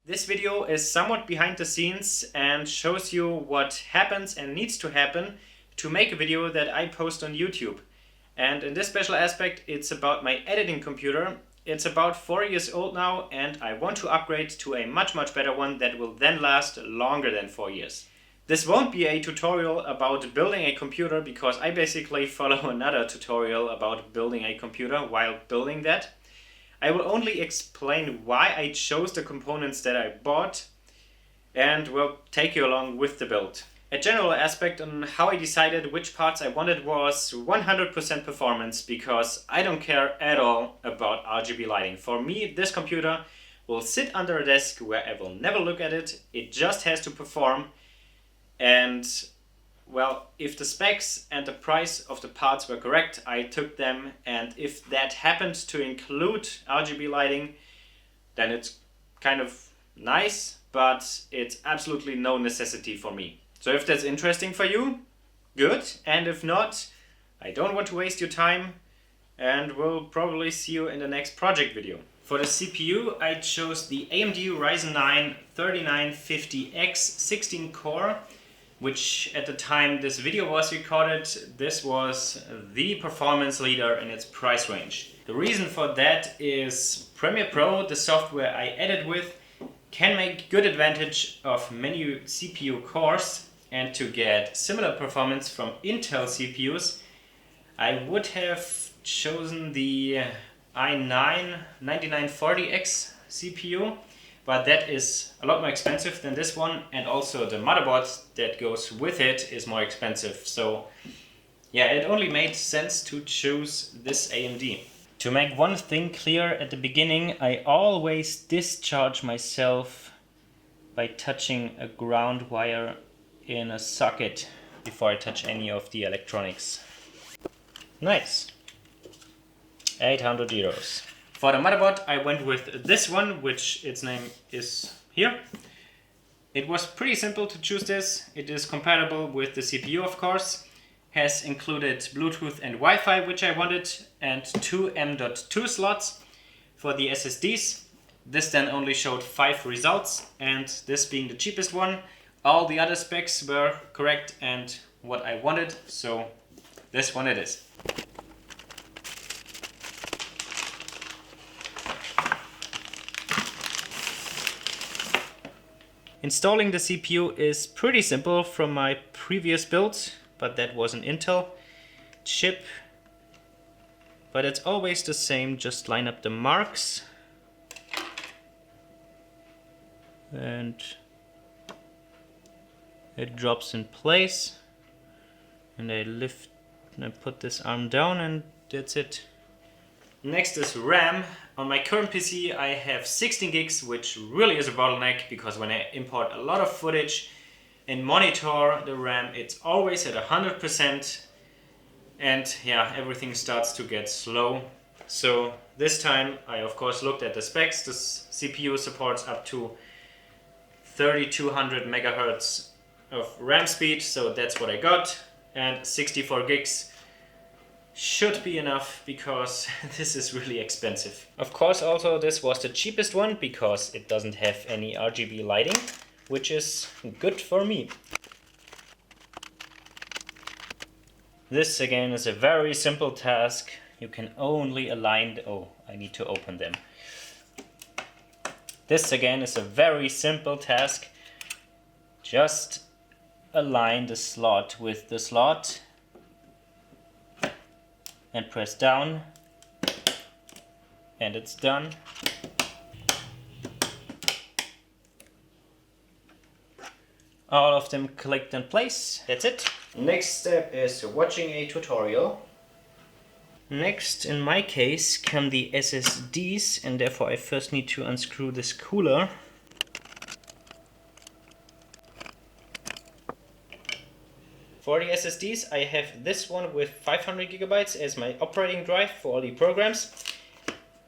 This video is somewhat behind the scenes and shows you what happens and needs to happen to make a video that I post on YouTube. And in this special aspect, it's about my editing computer. It's about 4 years old now and I want to upgrade to a much better one that will then last longer than 4 years. This won't be a tutorial about building a computer because I basically follow another tutorial about building a computer while building that. I will only explain why I chose the components that I bought and will take you along with the build. A general aspect on how I decided which parts I wanted was 100% performance, because I don't care at all about RGB lighting. For me, this computer will sit under a desk where I will never look at it. It just has to perform. And well, if the specs and the price of the parts were correct, I took them, and if that happened to include RGB lighting, then it's kind of nice, but it's absolutely no necessity for me. So if that's interesting for you, good, and if not, I don't want to waste your time, and we'll probably see you in the next project video. For the CPU, I chose the AMD Ryzen 9 3950X 16 core, which at the time this video was recorded, this was the performance leader in its price range. The reason for that is Premiere Pro, the software I edit with, can make good advantage of many CPU cores, and to get similar performance from Intel CPUs, I would have chosen the i9 9940X CPU. But that is a lot more expensive than this one, and also the motherboard that goes with it is more expensive. So yeah, it only made sense to choose this AMD. To make one thing clear at the beginning, I always discharge myself by touching a ground wire in a socket before I touch any of the electronics. Nice. 800 euros. For the motherboard, I went with this one, which its name is here. It was pretty simple to choose this. It is compatible with the CPU, of course, has included Bluetooth and Wi-Fi, which I wanted, and 2 M.2 slots for the SSDs. This then only showed 5 results, and this being the cheapest one, all the other specs were correct and what I wanted, so this one it is. Installing the CPU is pretty simple from my previous build, but that was an Intel chip. But it's always the same, just line up the marks. And it drops in place. And I lift and I put this arm down and that's it. Next is RAM. On my current PC I have 16 gigs, which really is a bottleneck because when I import a lot of footage and monitor the RAM, it's always at 100%, and yeah, everything starts to get slow. So this time I of course looked at the specs. This CPU supports up to 3200 megahertz of RAM speed, so that's what I got, and 64 gigs should be enough because this is really expensive. Of course, also this was the cheapest one because it doesn't have any RGB lighting, which is good for me. This again is a very simple task. You can only align I need to open them. This again is a very simple task. Just align the slot with the slot and press down, and it's done. All of them clicked in place. That's it. Next step is watching a tutorial. Next, in my case, come the SSDs, and therefore I first need to unscrew this cooler. For the SSDs, I have this one with 500 gigabytes as my operating drive for all the programs,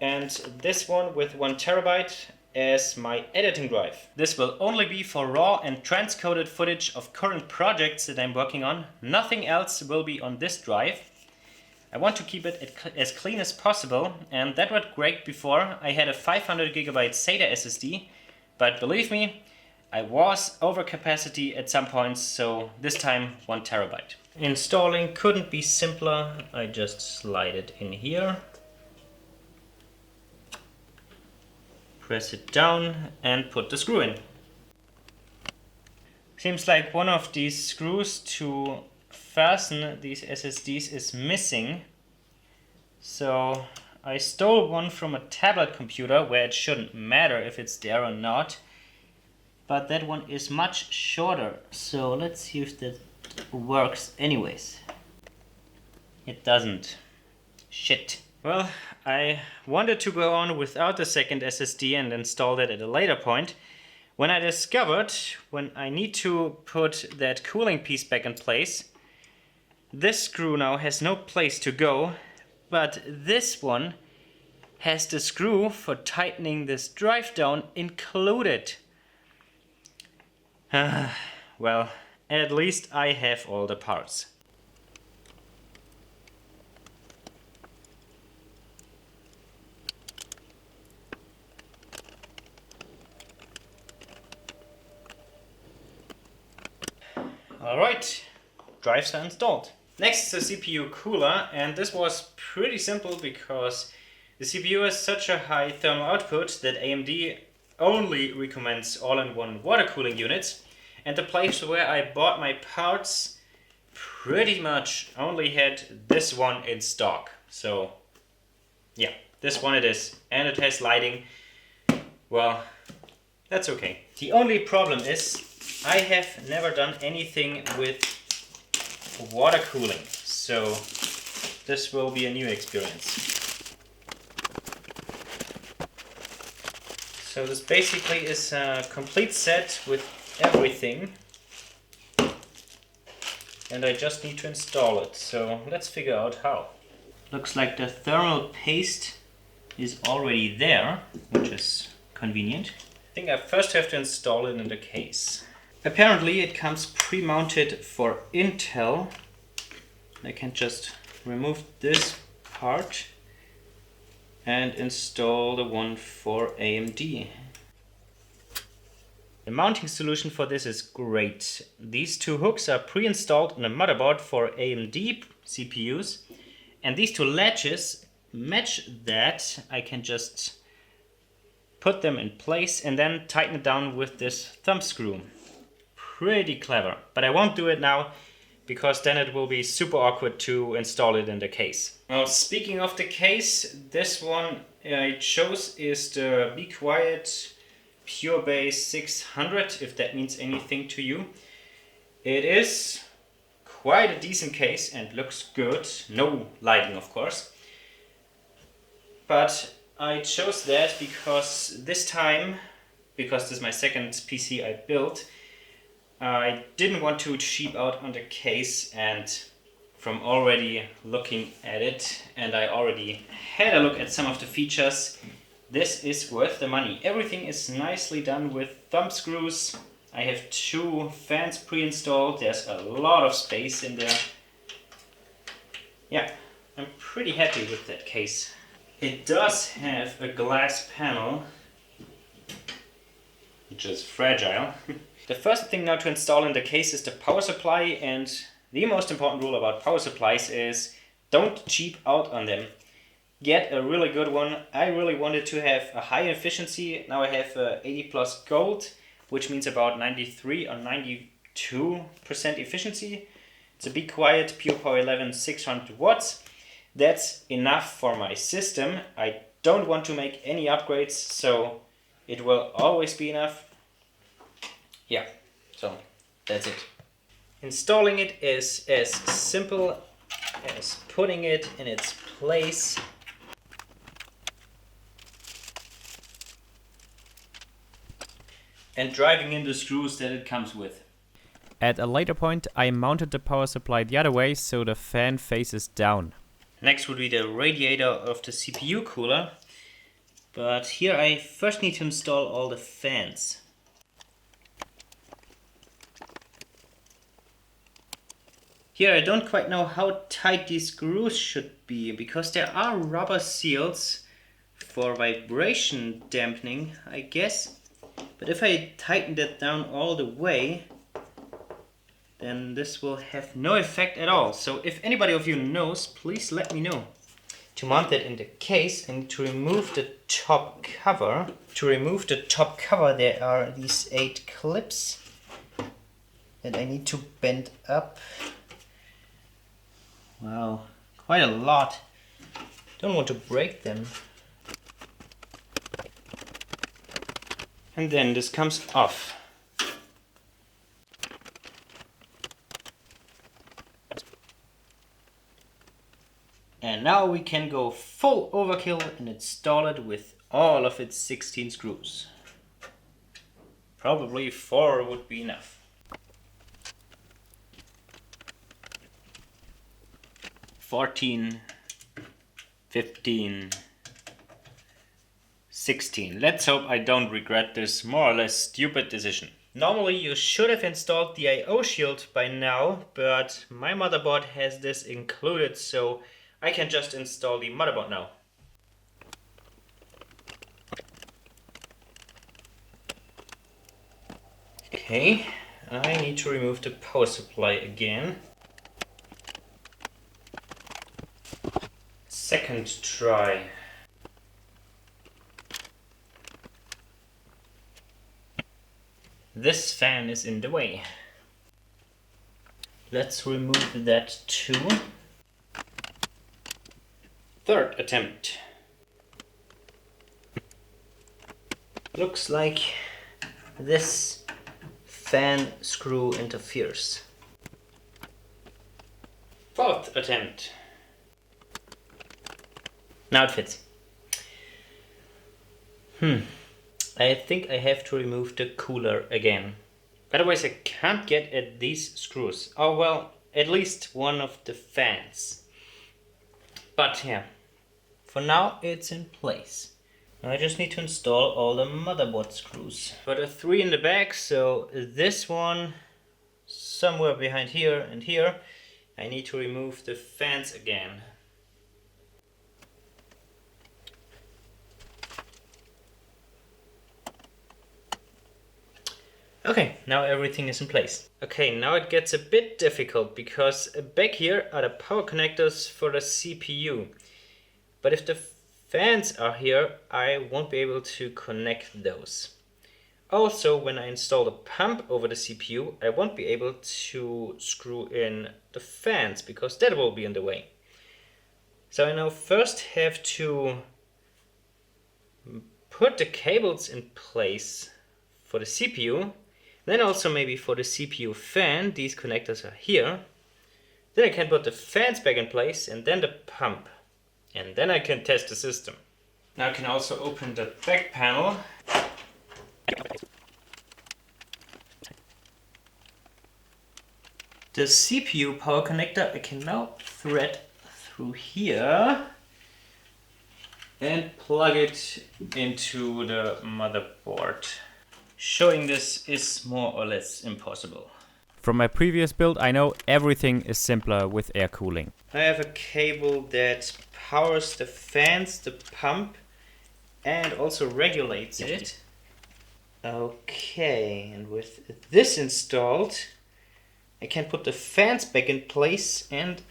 and this one with 1 terabyte as my editing drive. This will only be for raw and transcoded footage of current projects that I'm working on. Nothing else will be on this drive. I want to keep it as clean as possible, and that worked great before. I had a 500 gigabyte SATA SSD But believe me, I was over capacity at some points, so this time 1 terabyte. Installing couldn't be simpler. I just slide it in here, press it down and put the screw in. Seems like one of these screws to fasten these SSDs is missing. So I stole one from a tablet computer where it shouldn't matter if it's there or not. But that one is much shorter. So let's see if that works anyways. It doesn't. Shit. Well, I wanted to go on without the second SSD and install that at a later point. When I discovered when I need to put that cooling piece back in place, this screw now has no place to go, but this one has the screw for tightening this drive down included. Well, at least I have all the parts. Alright, drives are installed. Next is the CPU cooler, and this was pretty simple because the CPU has such a high thermal output that AMD only recommends all-in-one water cooling units, and the place where I bought my parts pretty much only had this one in stock. So yeah, this one it is, and it has lighting. Well, that's okay. The only problem is I have never done anything with water cooling, so this will be a new experience. So this basically is a complete set with everything, and I just need to install it. So let's figure out how. Looks like the thermal paste is already there, which is convenient. I think I first have to install it in the case. Apparently it comes pre-mounted for Intel. I can just remove this part and install the one for AMD. The mounting solution for this is great. These two hooks are pre-installed on a motherboard for AMD CPUs, and these two latches match that. I can just put them in place and then tighten it down with this thumb screw. Pretty clever, but I won't do it now because then it will be super awkward to install it in the case. Well, speaking of the case, this one I chose is the Be Quiet Pure Base 600, if that means anything to you. It is quite a decent case and looks good. No lighting, of course. But I chose that because this time, because this is my second PC I built, I didn't want to cheap out on the case, and from already looking at it, and I already had a look at some of the features, this is worth the money. Everything is nicely done with thumb screws. I have 2 fans pre-installed. There's a lot of space in there. Yeah, I'm pretty happy with that case. It does have a glass panel, which is fragile. The first thing now to install in the case is the power supply, and the most important rule about power supplies is don't cheap out on them. Get a really good one. I really wanted to have a high efficiency. Now I have 80 plus gold, which means about 93 or 92% efficiency. It's a Be Quiet Pure Power 11 600 watts. That's enough for my system. I don't want to make any upgrades, so it will always be enough. Yeah, so that's it. Installing it is as simple as putting it in its place. And driving in the screws that it comes with. At a later point, I mounted the power supply the other way so the fan faces down. Next would be the radiator of the CPU cooler. But here I first need to install all the fans. Here I don't quite know how tight these screws should be, because there are rubber seals for vibration dampening, I guess. But if I tighten that down all the way, then this will have no effect at all. So if anybody of you knows, please let me know. To mount that in the case, I need to remove the top cover. To remove the top cover, there are these 8 clips that I need to bend up. Wow, quite a lot. Don't want to break them. And then this comes off. And now we can go full overkill and install it with all of its 16 screws. Probably 4 would be enough. 14, 15, 16. Let's hope I don't regret this more or less stupid decision. Normally you should have installed the I/O shield by now, but my motherboard has this included, so I can just install the motherboard now. Okay, I need to remove the power supply again. Second try. This fan is in the way. Let's remove that too. Third attempt. Looks like this fan screw interferes. Fourth attempt. Now it fits. I think I have to remove the cooler again. Otherwise I can't get at these screws. Oh well, at least one of the fans. But yeah, for now it's in place. Now I just need to install all the motherboard screws. But there are 3 in the back, so this one somewhere behind here and here. I need to remove the fans again. Okay, now everything is in place. Okay, now it gets a bit difficult because back here are the power connectors for the CPU. But if the fans are here, I won't be able to connect those. Also, when I install the pump over the CPU, I won't be able to screw in the fans because that will be in the way. So I now first have to put the cables in place for the CPU. Then also maybe for the CPU fan, these connectors are here. Then I can put the fans back in place and then the pump. And then I can test the system. Now I can also open the back panel. The CPU power connector I can now thread through here and plug it into the motherboard. Showing this is more or less impossible. From my previous build, I know everything is simpler with air cooling. I have a cable that powers the fans, the pump, and also regulates it. Okay, and with this installed, I can put the fans back in place and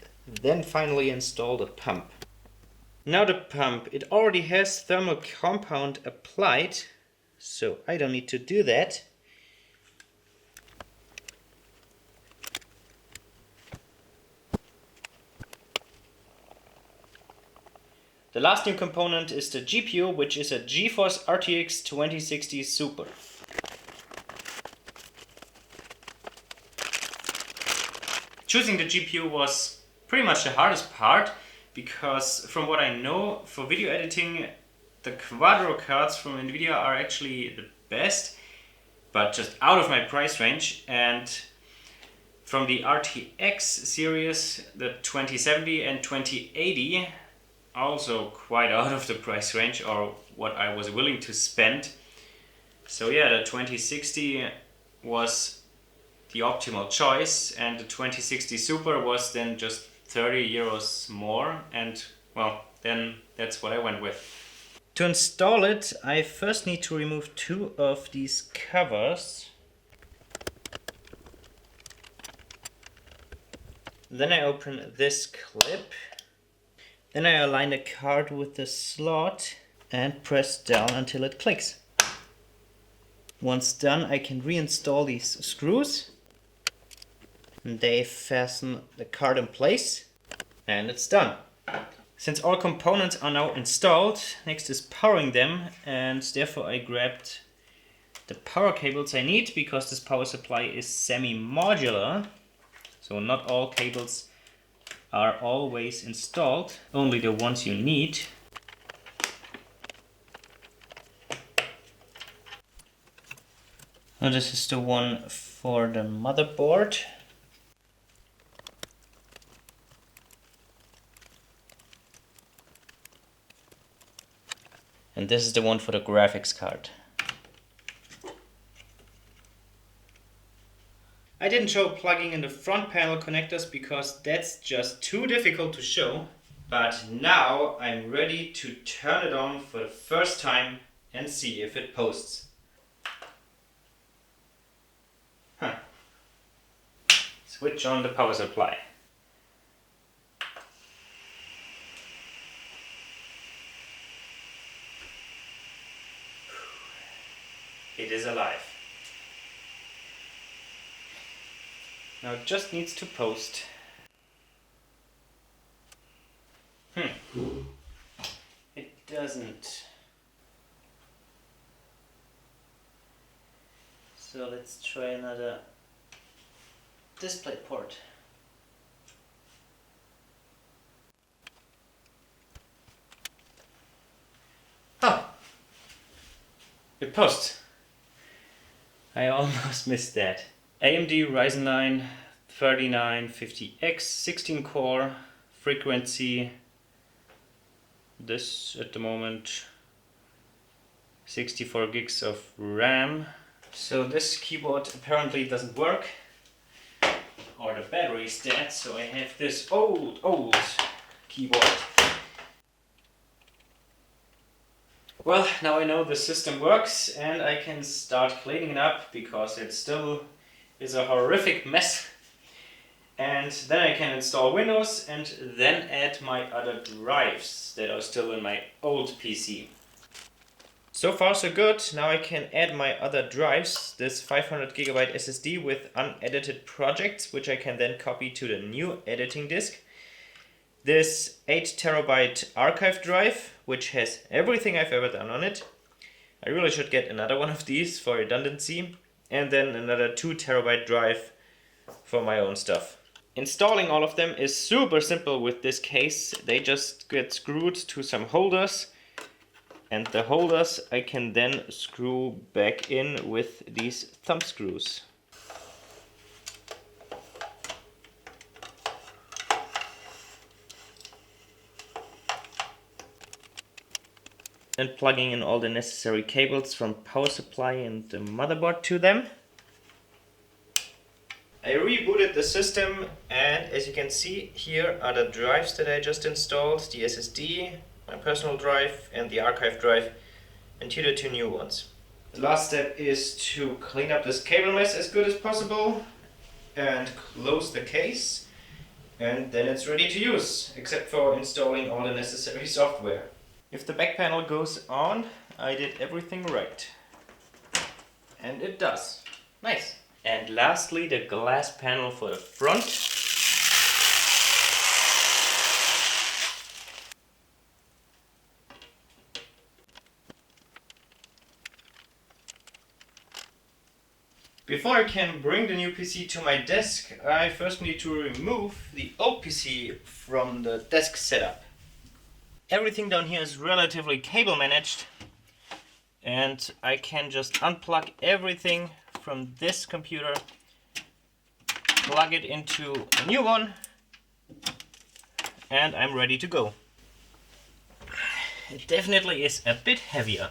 then finally install the pump. Now the pump, it already has thermal compound applied, so I don't need to do that. The last new component is the GPU, which is a GeForce RTX 2060 Super. Choosing the GPU was pretty much the hardest part, because from what I know, for video editing, the Quadro cards from NVIDIA are actually the best, but just out of my price range. And from the RTX series, the 2070 and 2080, also quite out of the price range, or what I was willing to spend. So yeah, the 2060 was the optimal choice, and the 2060 Super was then just 30 euros more, and well, then that's what I went with. To install it, I first need to remove two of these covers. Then I open this clip. Then I align the card with the slot and press down until it clicks. Once done, I can reinstall these screws. And they fasten the card in place. And it's done. Since all components are now installed, next is powering them, and therefore I grabbed the power cables I need, because this power supply is semi-modular. So not all cables are always installed, only the ones you need. Now this is the one for the motherboard. And this is the one for the graphics card. I didn't show plugging in the front panel connectors because that's just too difficult to show. But now I'm ready to turn it on for the first time and see if it posts. Switch on the power supply. It is alive. Now it just needs to post. It doesn't. So let's try another display port. Oh! It posts. I almost missed that. AMD Ryzen 9 3950X 16 core, frequency this at the moment 64 gigs of RAM. So this keyboard apparently doesn't work, or the battery is dead, so I have this old keyboard. Well, now I know the system works and I can start cleaning it up, because it still is a horrific mess. And then I can install Windows and then add my other drives that are still in my old PC. So far so good. Now I can add my other drives, this 500 GB SSD with unedited projects, which I can then copy to the new editing disk. This 8 TB archive drive, which has everything I've ever done on it. I really should get another one of these for redundancy. And then another 2 TB drive for my own stuff. Installing all of them is super simple with this case. They just get screwed to some holders, and the holders I can then screw back in with these thumb screws. And plugging in all the necessary cables from power supply and the motherboard to them. I rebooted the system, and as you can see, here are the drives that I just installed, the SSD, my personal drive and the archive drive, and here are the two new ones. The last step is to clean up this cable mess as good as possible and close the case, and then it's ready to use, except for installing all the necessary software. If the back panel goes on, I did everything right. And it does. Nice. And lastly, the glass panel for the front. Before I can bring the new PC to my desk, I first need to remove the old PC from the desk setup. Everything down here is relatively cable managed, and I can just unplug everything from this computer, plug it into a new one, and I'm ready to go. It definitely is a bit heavier.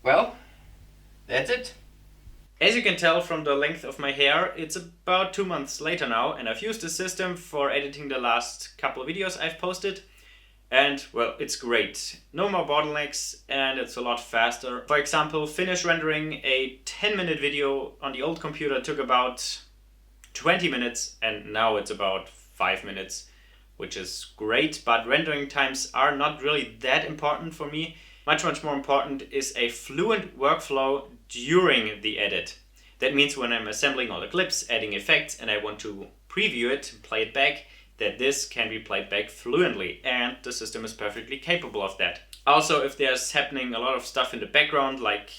Well, that's it. As you can tell from the length of my hair, it's about 2 months later now, and I've used the system for editing the last couple of videos I've posted. And well, it's great. No more bottlenecks and it's a lot faster. For example, finish rendering a 10-minute video on the old computer took about 20 minutes and now it's about 5 minutes, which is great, but rendering times are not really that important for me. Much more important is a fluent workflow during the edit. That means when I'm assembling all the clips, adding effects, and I want to preview it, play it back, that this can be played back fluently, and the system is perfectly capable of that. Also, if there's happening a lot of stuff in the background, like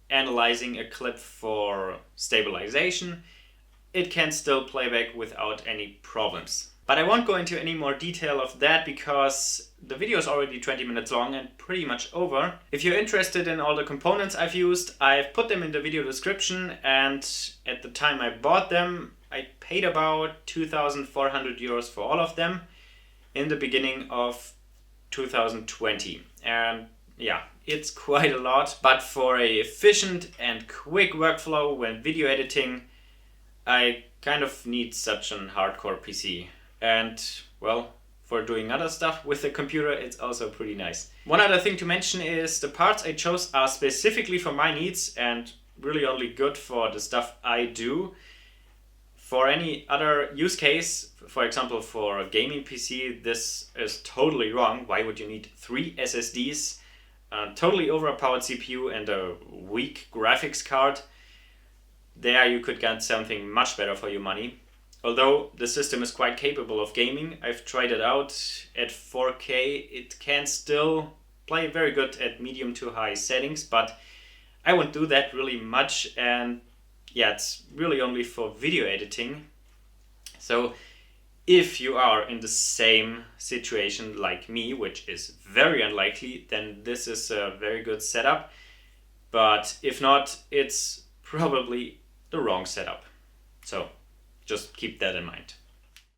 analyzing a clip for stabilization, it can still play back without any problems. But I won't go into any more detail of that because the video is already 20 minutes long and pretty much over. If you're interested in all the components I've used, I've put them in the video description, and at the time I bought them, I paid about 2,400 euros for all of them in the beginning of 2020. And yeah, it's quite a lot, but for a efficient and quick workflow when video editing, I kind of need such an hardcore PC. And well, for doing other stuff with the computer, it's also pretty nice. One other thing to mention is the parts I chose are specifically for my needs and really only good for the stuff I do. For any other use case, for example for a gaming PC, this is totally wrong. Why would you need 3 SSDs, a totally overpowered CPU and a weak graphics card? There you could get something much better for your money. Although the system is quite capable of gaming, I've tried it out at 4K, it can still play very good at medium to high settings, but I won't do that really much, and yeah, it's really only for video editing. So if you are in the same situation like me, which is very unlikely, then this is a very good setup. But if not, it's probably the wrong setup. So just keep that in mind.